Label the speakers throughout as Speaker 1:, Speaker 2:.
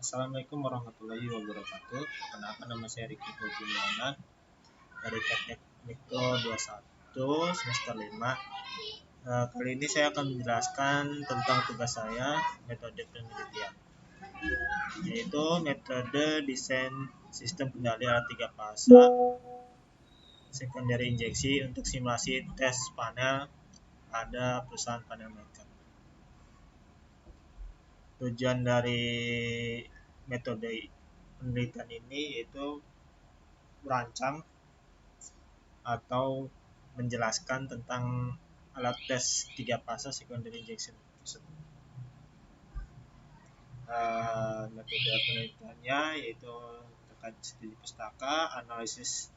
Speaker 1: Assalamualaikum warahmatullahi wabarakatuh. Perkenalkan, nama saya Riki Juliana dari Teknik Mikro 21 semester 5. Kali ini saya akan menjelaskan tentang tugas saya, metode penelitian, yaitu metode desain sistem kendali alat 3 fase secondary injeksi untuk simulasi tes panel pada perusahaan panel maker. Tujuan dari metode penelitian ini yaitu merancang atau menjelaskan tentang alat tes 3 fase secondary injection tersebut. Metode penelitiannya yaitu terkait studi pustaka, analisis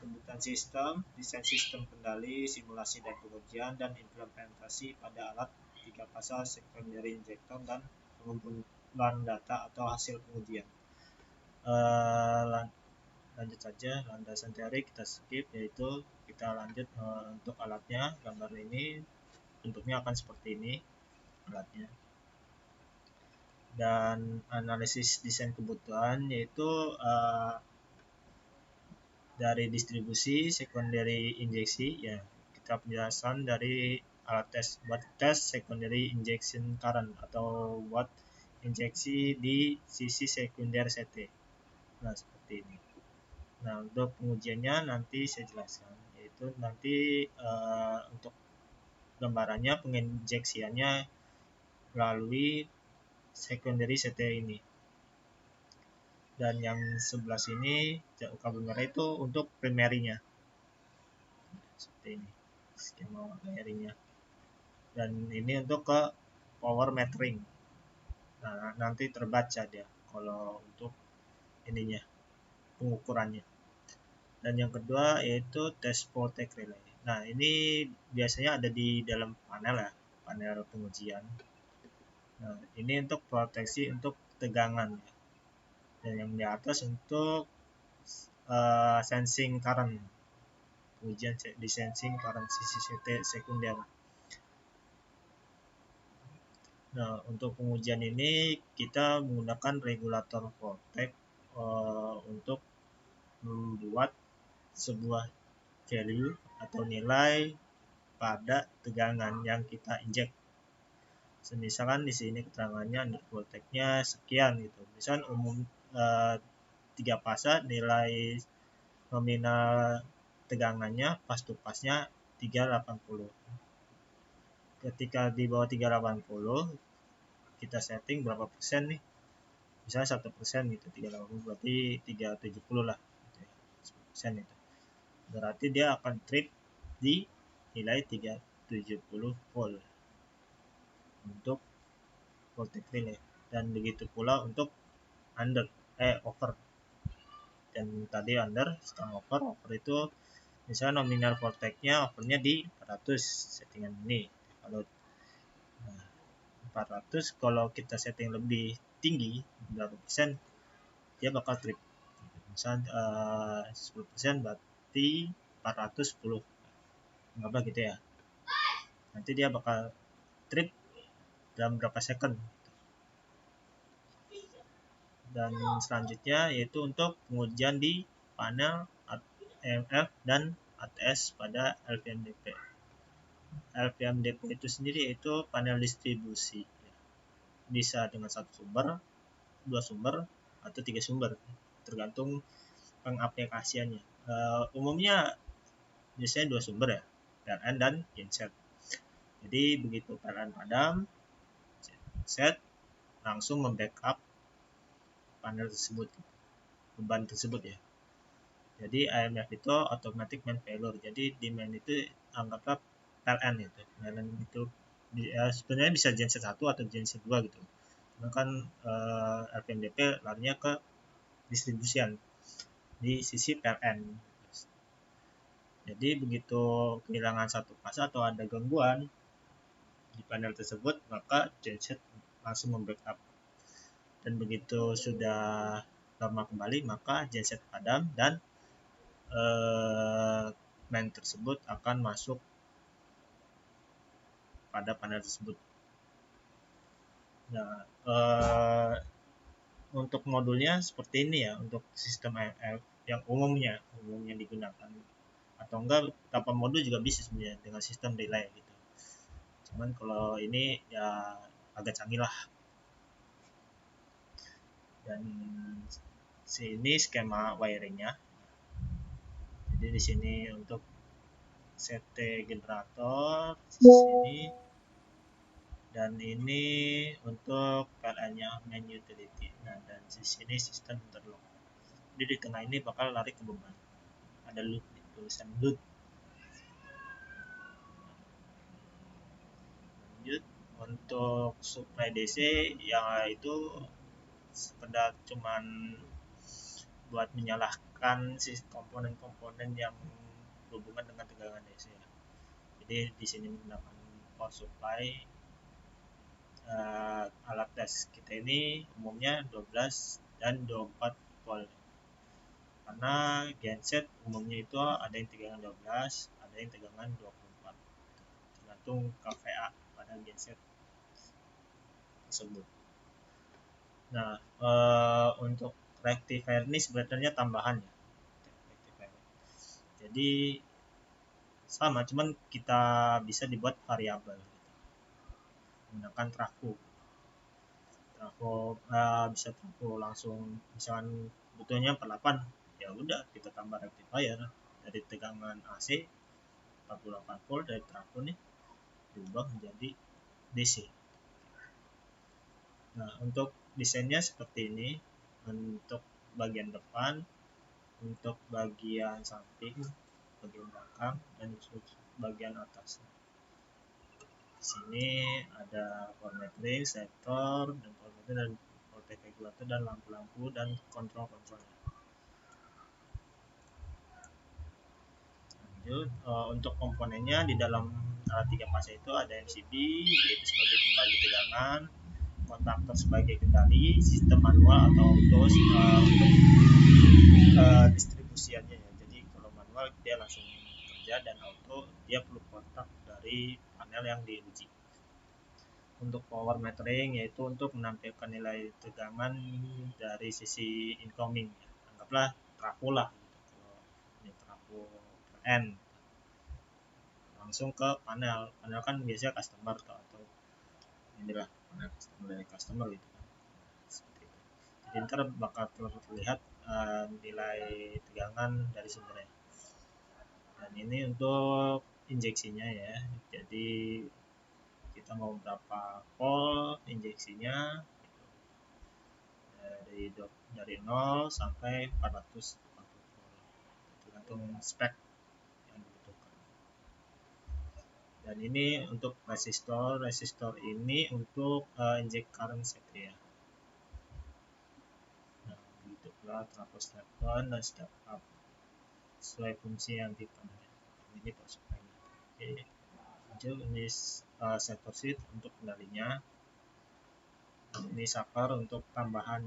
Speaker 1: kebutuhan sistem, desain sistem kendali, simulasi dan pengujian, dan implementasi pada alat 3 fase secondary injector dan pengumpulan data atau hasil pengujian. Lanjut saja, landasan teori kita skip, yaitu kita lanjut untuk alatnya. Gambar ini bentuknya akan seperti ini alatnya. Dan analisis desain kebutuhan yaitu dari distribusi secondary injeksi, ya kita penjelasan dari alat tes buat tes secondary injection current atau buat injeksi di sisi sekunder CT. Nah, seperti ini. Nah, untuk pengujiannya nanti saya jelaskan, yaitu nanti untuk gambarannya penginjeksiannya melalui secondary CT ini. Dan yang sebelah sini kabel merah itu untuk primerinya. Seperti ini skema primerinya. Dan ini untuk ke power metering. Nah, nanti terbaca dia kalau untuk ininya, pengukurannya. Dan yang kedua yaitu test voltage relay. Nah, ini biasanya ada di dalam panel ya, panel pengujian. Nah, ini untuk proteksi untuk tegangan ya. Dan yang di atas untuk sensing current, pengujian di sensing current sisi sekunder. Nah, untuk pengujian ini kita menggunakan regulator voltage untuk membuat sebuah value atau nilai pada tegangan yang kita injek. Misalkan di sini keterangannya under voltage-nya sekian gitu. Misal umum 3 fase nilai nominal tegangannya pas to pasnya 380. Ketika di bawah 380 kita setting berapa persen nih? Misalnya 1% gitu, 380 berarti 370 lah gitu ya, 10% itu. Berarti dia akan trip di nilai 370 volt untuk voltage relay, dan begitu pula untuk over. Dan tadi under, sekarang over itu misalnya nominal voltage-nya overnya di 400 settingan ini. Kalau 400 kalau kita setting lebih tinggi berapa persen, dia bakal trip. Misalnya 10% berarti 410, nggak gitu ya. Nanti dia bakal trip dalam berapa second. Dan selanjutnya yaitu untuk pengujian di panel EMF dan ATS pada LVMDP. LVMDP itu sendiri yaitu panel distribusi, bisa dengan 1 sumber, 2 sumber, atau 3 sumber, tergantung pengaplikasiannya. Umumnya biasanya 2 sumber ya, PLN dan genset. Jadi begitu PLN padam, genset langsung membackup panel tersebut, beban tersebut ya. Jadi AMF itu automatic main failure. Jadi di main itu anggaplah PLN itu. PLN itu sebenarnya bisa genset 1 atau genset 2 gitu. Cuma kan LVMDP larinya ke distribusian di sisi PLN. Jadi begitu kehilangan satu fase atau ada gangguan di panel tersebut, maka genset langsung membackup. Dan begitu sudah normal kembali, maka genset padam dan main tersebut akan masuk pada panel tersebut. Nah, untuk modulnya seperti ini ya, untuk sistem AMF yang umumnya digunakan, atau enggak tanpa modul juga bisa sebenarnya dengan sistem relay gitu. Cuman kalau ini ya agak canggih lah. Dan sini skema wiringnya. Jadi di sini untuk CT generator sini, dan ini untuk PLN-nya main utility. Nah, dan di sini sistem interlock. Jadi di tengah ini bakal lari ke beban. Ada load, tulisan load. Lanjut untuk supply DC ya itu sekedar cuman buat menyalahkan si komponen-komponen yang berhubungan dengan tegangan DC ya. Jadi di sini menggunakan power supply, alat tes kita ini umumnya 12 dan 24 volt, karena genset umumnya itu ada yang tegangan 12, ada yang tegangan 24, tergantung KVA pada genset tersebut. Nah, untuk rectifier ini sebenarnya tambahan ya, rectifier. Jadi sama, cuman kita bisa dibuat variabel gitu, menggunakan trafo. Bisa trafo langsung, misalkan butuhnya 48, ya udah kita tambah rectifier dari tegangan AC 48 volt dari trafo nih diubah menjadi DC. Nah, untuk desainnya seperti ini. Untuk bagian depan, untuk bagian samping, bagian belakang, dan bagian atas. Di sini ada power metering, sektor, dan power metering, dan voltage regulator, dan lampu-lampu, dan kontrol-kontrolnya. Lanjut, untuk komponennya di dalam alat 3 fase itu ada MCB, yaitu sebagai pembagi tegangan, kontaktor sebagai kendali, sistem manual atau auto untuk distribusiannya ya. Jadi kalau manual dia langsung kerja, dan auto dia perlu kontak dari panel yang diuji. Untuk power metering yaitu untuk menampilkan nilai tegangan dari sisi incoming ya. Anggaplah trafo lah gitu. Kalau ini trafo PLN langsung ke panel kan biasanya customer atau inilah panel customer dari customer gitu kan. Seperti itu. Jadi ntar bakal terlihat nilai tegangan dari sumbernya. Dan ini untuk injeksinya ya. Jadi kita mau berapa volt injeksinya gitu. dari 0 sampai 440 volt, tergantung spek yang dibutuhkan. Dan ini untuk resistor ini untuk inject current set ya. Nah, begitu pula trafo step down dan step up sesuai fungsi yang dipanggil. Ini power supply. Oke, lanjut ini sector sheet untuk kendalinya. Ini saklar untuk tambahan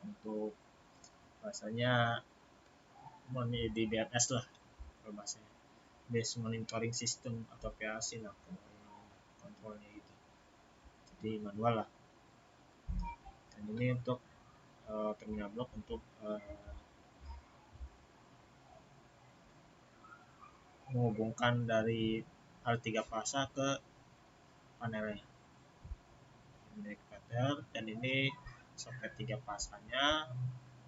Speaker 1: untuk bahasanya di BMS lah kalau bahasanya, base monitoring system atau PLC lah kontrolnya gitu, jadi manual lah. Dan ini untuk terminal block untuk menghubungkan dari alat 3 fasa ke panelnya. Ini converter, dan ini soket 3 fasanya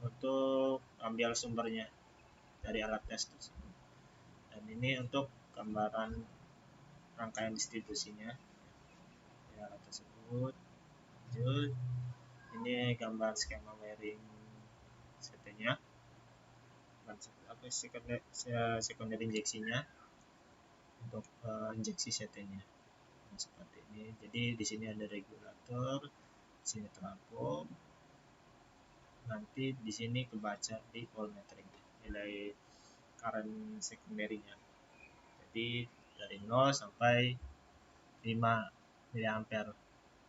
Speaker 1: untuk ambil sumbernya dari alat tes tersebut. Dan ini untuk gambaran rangkaian distribusinya ya, alat tersebut. Lanjut, ini gambar skema wiring CT-nya, secondary injeksinya untuk injeksi CT-nya. Nah, seperti ini. Jadi di sini ada regulator, di sini trafo. Nanti di sini kebaca di voltmetering nilai current secondary-nya. Jadi dari 0 sampai 5 mA.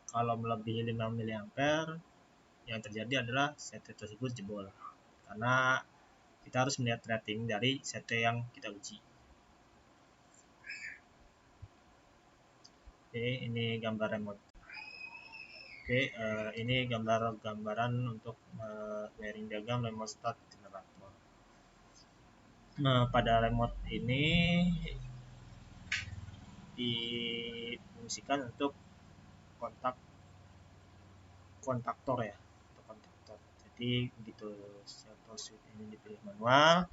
Speaker 1: Kalau melebihi 5 mA, yang terjadi adalah CT tersebut jebol, karena kita harus melihat rating dari CT yang kita uji. Oke, ini gambar remote. Oke, ini gambaran untuk wiring diagram remote start generator. Nah, pada remote ini difungsikan untuk kontaktor ya, untuk kontaktor. Jadi begitu shutter switch ini dipilih manual,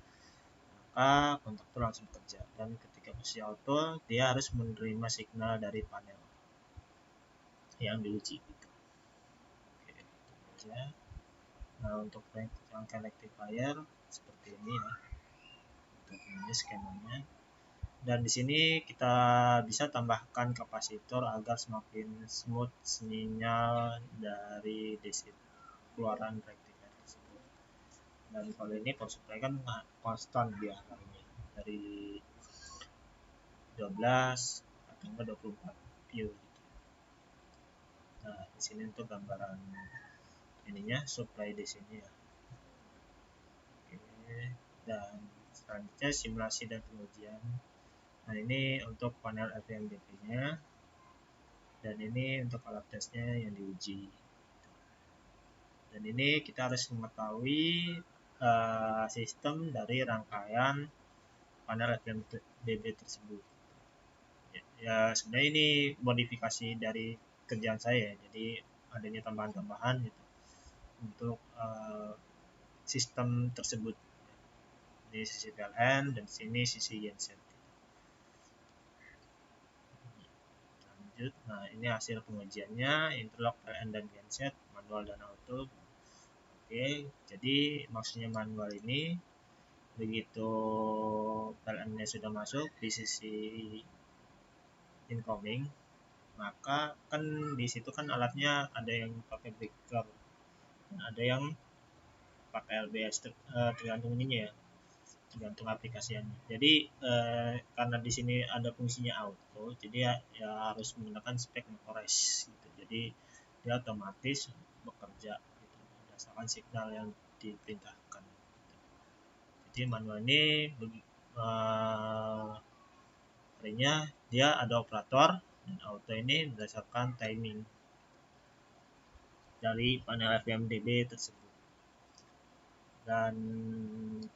Speaker 1: maka kontaktor langsung bekerja, dan ketika posisi auto dia harus menerima signal dari panel yang diuji gitu. Oke, itu aja. Nah, untuk rangkaian rectifier seperti ini ya, untuk ini skemanya. Dan di sini kita bisa tambahkan kapasitor agar semakin smooth sinyal dari DC keluaran rectifier tersebut. Dan kalau ini power supply kan konstan dia harusnya dari 12 atau enggak 24 view gitu. Nah, di sini untuk gambaran ininya supply di sini ya. Oke, dan selanjutnya simulasi dan pengujian. Nah, ini untuk panel FMDP-nya, dan ini untuk alat tesnya yang diuji. Dan ini kita harus mengetahui sistem dari rangkaian panel FMDP tersebut. Ya, sebenarnya ini modifikasi dari kerjaan saya, jadi adanya tambahan-tambahan gitu untuk sistem tersebut. Ini sisi PLN dan sini sisi genset. Lanjut, nah ini hasil pengujiannya, interlock PLN dan genset, manual dan auto. Oke, jadi maksudnya manual ini begitu PLN-nya sudah masuk di sisi incoming, maka kan di situ kan alatnya ada yang pakai breaker, ada yang pakai LBS, tergantung ininya ya, tergantung aplikasinya. Jadi karena di sini ada fungsinya auto, jadi ya harus menggunakan spek Macores gitu. Jadi dia otomatis bekerja gitu, berdasarkan signal yang diperintahkan. Jadi manual ini artinya dia ada operator, dan auto ini berdasarkan timing dari panel FMDB tersebut. Dan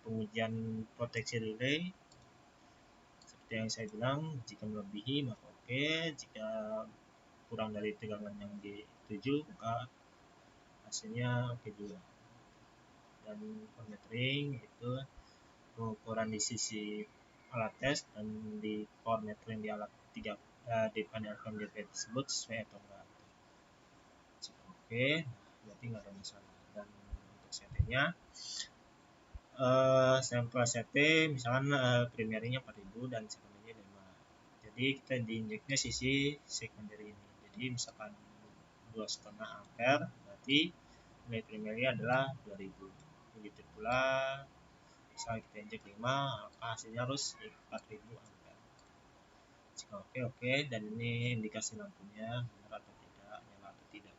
Speaker 1: pengujian proteksi relay seperti yang saya bilang, jika melebihi maka oke, jika kurang dari tegangan yang dituju maka hasilnya oke juga. Dan parametering itu pengukuran di sisi alat tes dan di power metering di alat di panel FMDP tersebut sesuai atau enggak. Jika oke, berarti nggak ada masalah. Dan untuk CT-nya sampel CT misalkan primernya 4000 dan secondary 5. Jadi kita diinjeknya sisi secondary ini. Jadi misalkan 2,5 ampere, berarti nilai primernya adalah 2000. Begitu pula misalnya kita injek 5, maka hasilnya harus 4000 ampere. Jika oke, dan ini indikasi lampunya benar atau tidak, nyala atau tidak.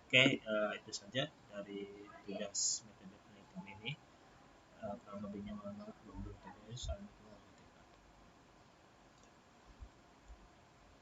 Speaker 1: Oke, itu saja dari tugas metode penelitian ini. Kurang lebihnya mohon maaf.